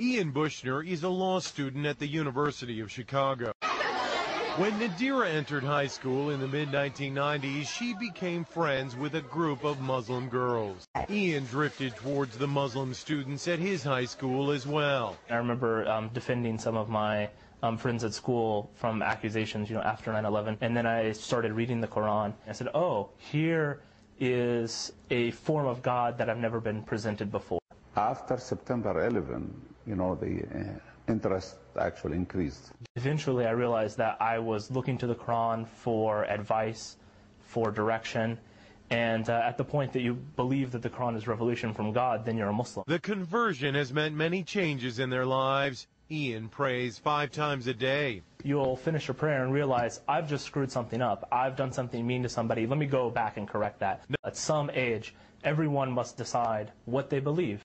Ian Bushner is a law student at the University of Chicago. When Nadira entered high school in the mid-1990s, she became friends with a group of Muslim girls. Ian drifted towards the Muslim students at his high school as well. I remember defending some of my friends at school from accusations, after 9/11, and then I started reading the Quran. I said, oh, here is a form of God that I've never been presented before. After September 11, the interest actually increased. Eventually, I realized that I was looking to the Quran for advice, for direction, and at the point that you believe that the Quran is revelation from God, then you're a Muslim. The conversion has meant many changes in their lives. Ian prays 5 times a day. You'll finish a prayer and realize, I've just screwed something up. I've done something mean to somebody. Let me go back and correct that. At some age, everyone must decide what they believe.